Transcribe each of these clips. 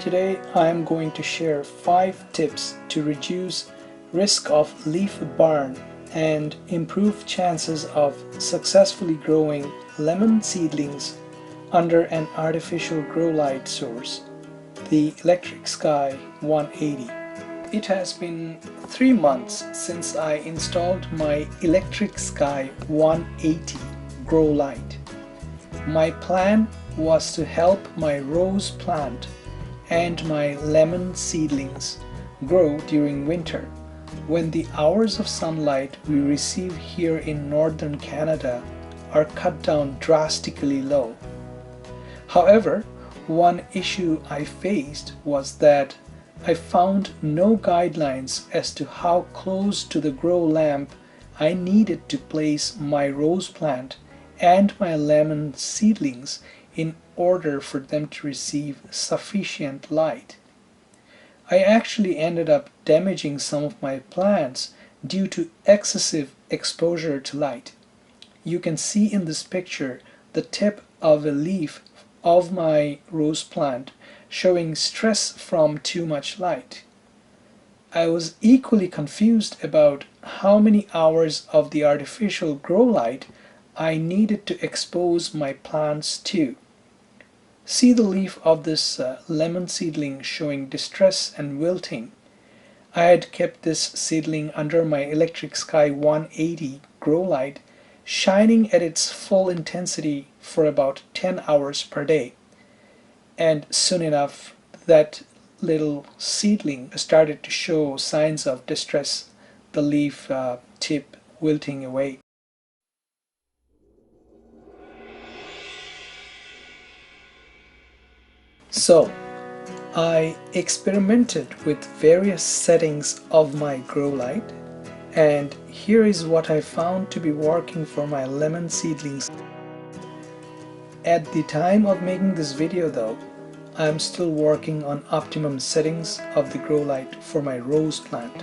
Today I am going to share 5 tips to reduce risk of leaf burn and improve chances of successfully growing lemon seedlings under an artificial grow light source, the Electric Sky 180. It has been 3 months since I installed my Electric Sky 180 grow light. My plan was to help my rose plant and my lemon seedlings grow during winter, when the hours of sunlight we receive here in northern Canada are cut down drastically low. However, one issue I faced was that I found no guidelines as to how close to the grow lamp I needed to place my rose plant and my lemon seedlings in order for them to receive sufficient light. I actually ended up damaging some of my plants due to excessive exposure to light. You can see in this picture the tip of a leaf of my rose plant showing stress from too much light. I was equally confused about how many hours of the artificial grow light I needed to expose my plants to. See the leaf of this lemon seedling showing distress and wilting. I had kept this seedling under my Electric Sky 180 grow light, shining at its full intensity for about 10 hours per day. And soon enough, that little seedling started to show signs of distress, the leaf tip wilting away. So, I experimented with various settings of my grow light, and here is what I found to be working for my lemon seedlings. At the time of making this video though, I am still working on optimum settings of the grow light for my rose plant.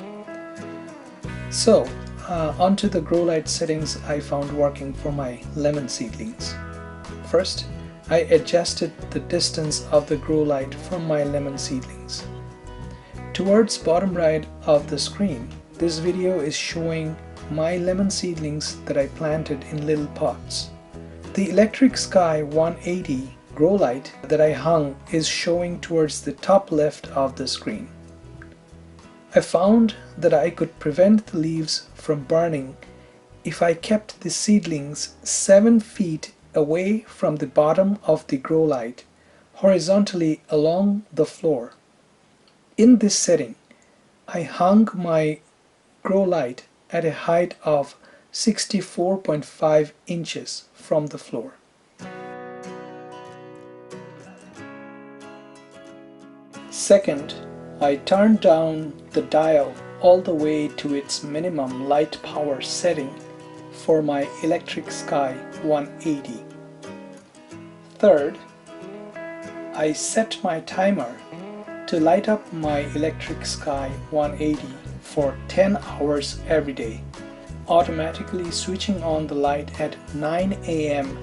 So, onto the grow light settings I found working for my lemon seedlings. First, I adjusted the distance of the grow light from my lemon seedlings. Towards bottom right of the screen, this video is showing my lemon seedlings that I planted in little pots. The Electric Sky 180 grow light that I hung is showing towards the top left of the screen. I found that I could prevent the leaves from burning if I kept the seedlings 7 feet away from the bottom of the grow light, horizontally along the floor. In this setting, I hung my grow light at a height of 64.5 inches from the floor. Second, I turned down the dial all the way to its minimum light power setting for my Electric Sky 180. Third, I set my timer to light up my Electric Sky 180 for 10 hours every day, automatically switching on the light at 9 a.m.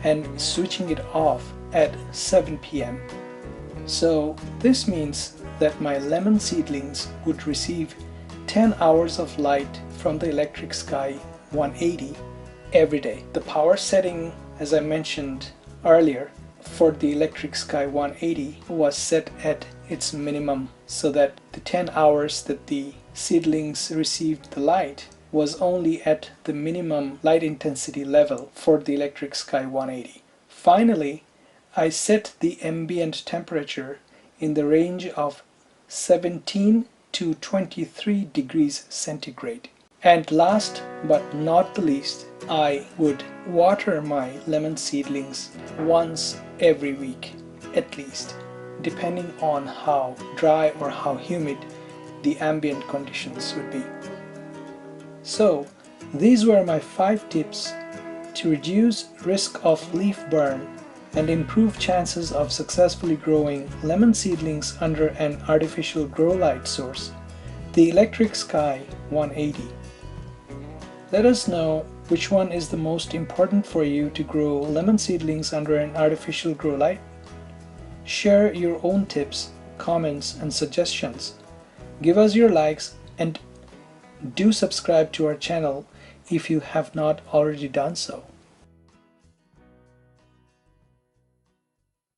and switching it off at 7 p.m. So this means that my lemon seedlings would receive 10 hours of light from the Electric Sky 180 every day. The power setting, as I mentioned earlier, for the Electric Sky 180 was set at its minimum, so that the 10 hours that the seedlings received the light was only at the minimum light intensity level for the Electric Sky 180. Finally, I set the ambient temperature in the range of 17 to 23 degrees centigrade. And last but not the least, I would water my lemon seedlings once every week at least, depending on how dry or how humid the ambient conditions would be. So these were my 5 tips to reduce risk of leaf burn and improve chances of successfully growing lemon seedlings under an artificial grow light source, the Electric Sky 180. Let us know which one is the most important for you to grow lemon seedlings under an artificial grow light. Share your own tips comments, and suggestions. Give us your likes and do subscribe to our channel if you have not already done so.